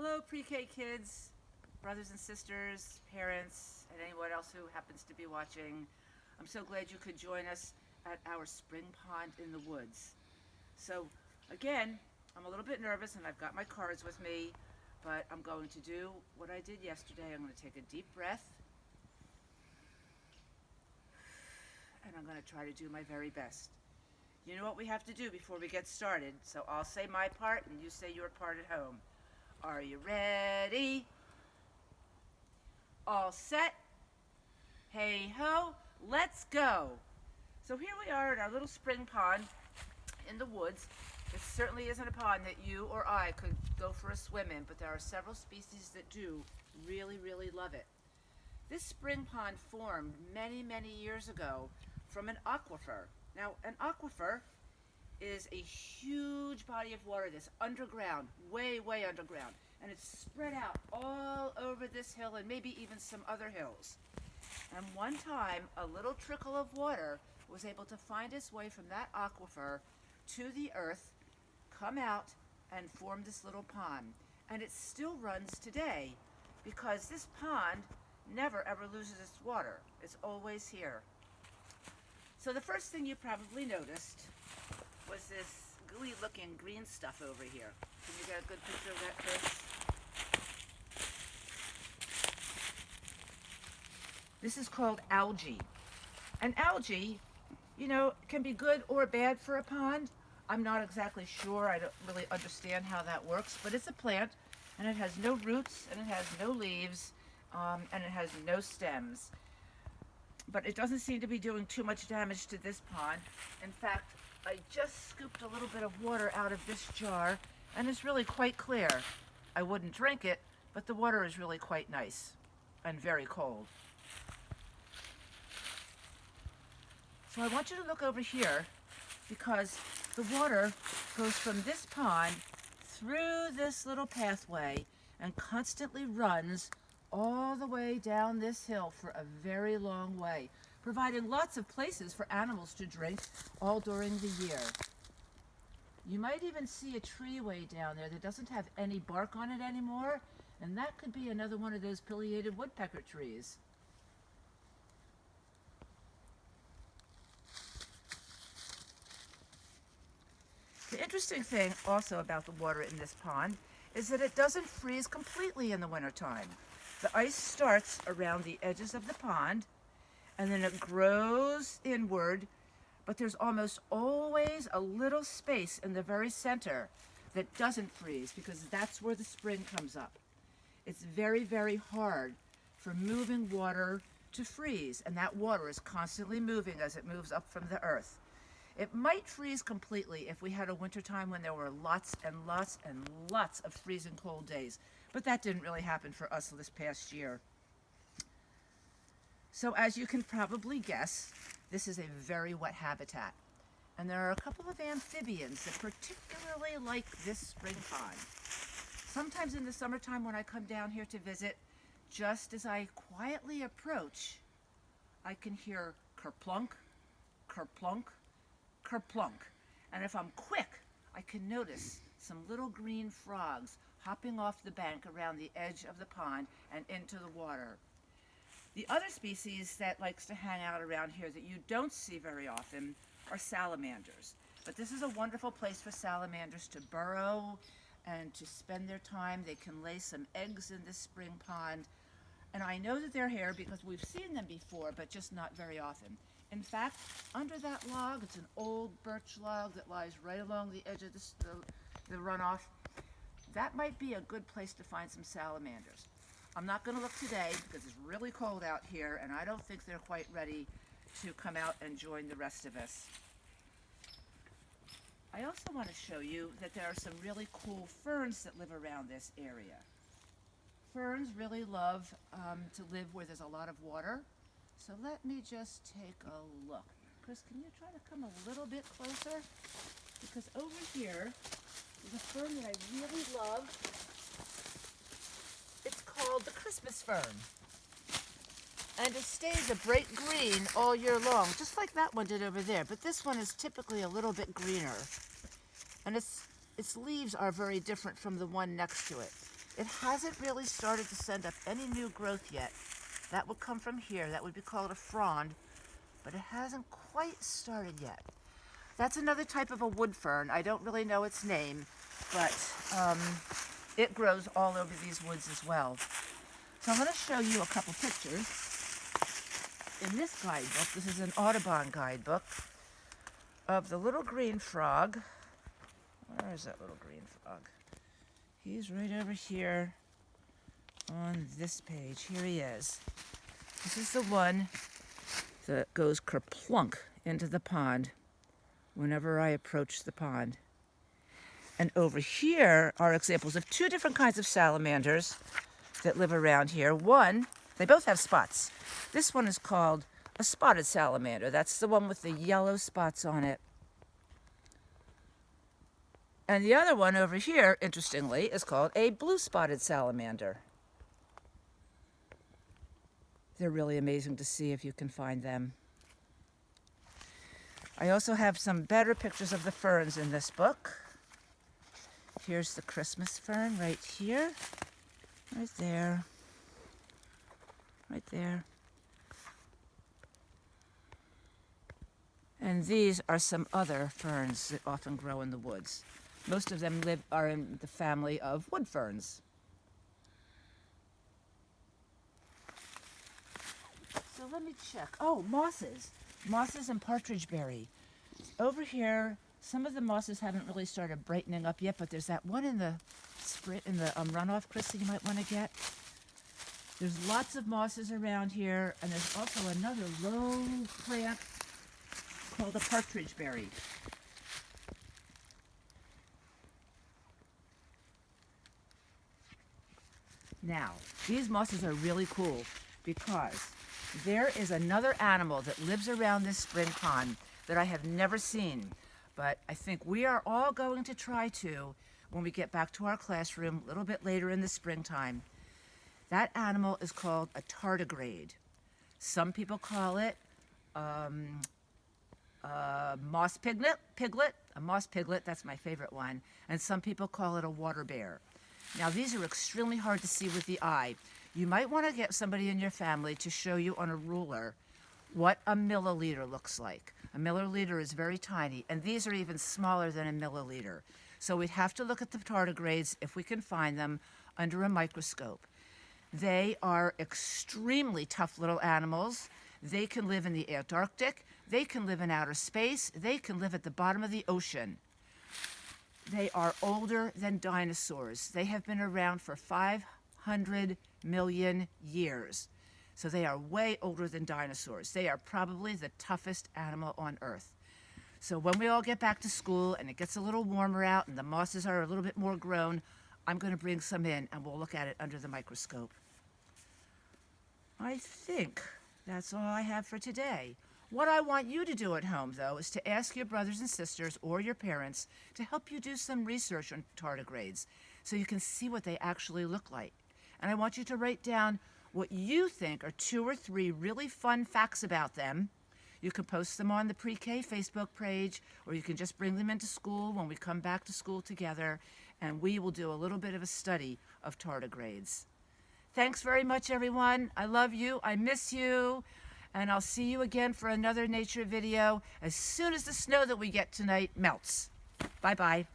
Hello, pre-K kids, brothers and sisters, parents, and anyone else who happens to be watching. I'm so glad you could join us at our spring pond in the woods. So, again, I'm a little bit nervous and I've got my cards with me, but I'm going to do what I did yesterday. I'm going to take a deep breath and I'm going to try to do my very best. You know what we have to do before we get started, so I'll say my part and you say your part at home. Are you ready? All set? Hey ho, let's go. So here we are at our little spring pond in the woods. It certainly isn't a pond that you or I could go for a swim in, but there are several species that do really love it. This spring pond formed many years ago from an aquifer. Now, an aquifer is a huge body of water that's underground, way underground, and it's spread out all over this hill and maybe even some other hills. And one time, a little trickle of water was able to find its way from that aquifer to the earth, come out, and form this little pond. And it still runs today because this pond never ever loses its water. It's always here. So the first thing you probably noticed was this gooey looking green stuff over here. Can you get a good picture of that, Chris? This is called algae. And algae, can be good or bad for a pond. I'm not exactly sure. I don't really understand how that works, but it's a plant and it has no roots and it has no leaves and it has no stems. But it doesn't seem to be doing too much damage to this pond. In fact, I just scooped a little bit of water out of this jar and it's really quite clear. I wouldn't drink it, but the water is really quite nice and very cold. So I want you to look over here because the water goes from this pond through this little pathway and constantly runs all the way down this hill for a very long way, providing lots of places for animals to drink all during the year. You might even see a tree way down there that doesn't have any bark on it anymore, and that could be another one of those pileated woodpecker trees. The interesting thing also about the water in this pond is that it doesn't freeze completely in the wintertime. The ice starts around the edges of the pond and then it grows inward, but there's almost always a little space in the very center that doesn't freeze because that's where the spring comes up. It's very hard for moving water to freeze, and that water is constantly moving as it moves up from the earth. It might freeze completely if we had a wintertime when there were lots of freezing cold days, but that didn't really happen for us this past year. So as you can probably guess, this is a very wet habitat. And there are a couple of amphibians that particularly like this spring pond. Sometimes in the summertime when I come down here to visit, just as I quietly approach, I can hear kerplunk, kerplunk, kerplunk. And if I'm quick, I can notice some little green frogs hopping off the bank around the edge of the pond and into the water. The other species that likes to hang out around here that you don't see very often are salamanders. But this is a wonderful place for salamanders to burrow and to spend their time. They can lay some eggs in this spring pond. And I know that they're here because we've seen them before, but just not very often. In fact, under that log, it's an old birch log that lies right along the edge of the runoff. That might be a good place to find some salamanders. I'm not going to look today because it's really cold out here and I don't think they're quite ready to come out and join the rest of us. I also want to show you that there are some really cool ferns that live around this area. Ferns really love to live where there's a lot of water. So let me just take a look. Chris, can you try to come a little bit closer? Because over here is a fern that I really love. It's called the Christmas fern. And it stays a bright green all year long, just like that one did over there. But this one is typically a little bit greener. And its leaves are very different from the one next to it. It hasn't really started to send up any new growth yet. That would come from here. That would be called a frond, but it hasn't quite started yet. That's another type of a wood fern. I don't really know its name, but it grows all over these woods as well. So I'm going to show you a couple pictures. In this guidebook, this is an Audubon guidebook, of the little green frog. Where is that little green frog? He's right over here on this page. Here he is. This is the one that goes kerplunk into the pond whenever I approach the pond. And over here are examples of two different kinds of salamanders that live around here. One, they both have spots. This one is called a spotted salamander. That's the one with the yellow spots on it. And the other one over here, interestingly, is called a blue-spotted salamander. They're really amazing to see if you can find them. I also have some better pictures of the ferns in this book. Here's the Christmas fern right here, right there, right there. And these are some other ferns that often grow in the woods. Most of them are in the family of wood ferns. So let me check. Oh, mosses. Mosses and partridge berry. Over here, some of the mosses haven't really started brightening up yet, but there's that one in the runoff, Chris, that you might want to get. There's lots of mosses around here, and there's also another low plant called a partridge berry. Now, these mosses are really cool because there is another animal that lives around this spring pond that I have never seen, but I think we are all going to try to when we get back to our classroom a little bit later in the springtime. That animal is called a tardigrade. Some people call it moss piglet, a moss piglet, that's my favorite one, and some people call it a water bear. Now, these are extremely hard to see with the eye. You might want to get somebody in your family to show you on a ruler what a milliliter looks like. A milliliter is very tiny, and these are even smaller than a milliliter. So we'd have to look at the tardigrades, if we can find them, under a microscope. They are extremely tough little animals. They can live in the Antarctic. They can live in outer space. They can live at the bottom of the ocean. They are older than dinosaurs. They have been around for 500 million years. So they are way older than dinosaurs. They are probably the toughest animal on Earth. So when we all get back to school and it gets a little warmer out and the mosses are a little bit more grown, I'm going to bring some in and we'll look at it under the microscope. I think that's all I have for today. What I want you to do at home, though, is to ask your brothers and sisters or your parents to help you do some research on tardigrades so you can see what they actually look like. And I want you to write down what you think are 2 or 3 really fun facts about them. You can post them on the pre-K Facebook page, or you can just bring them into school when we come back to school together, and we will do a little bit of a study of tardigrades. Thanks very much, everyone. I love you. I miss you. And I'll see you again for another nature video as soon as the snow that we get tonight melts. Bye-bye.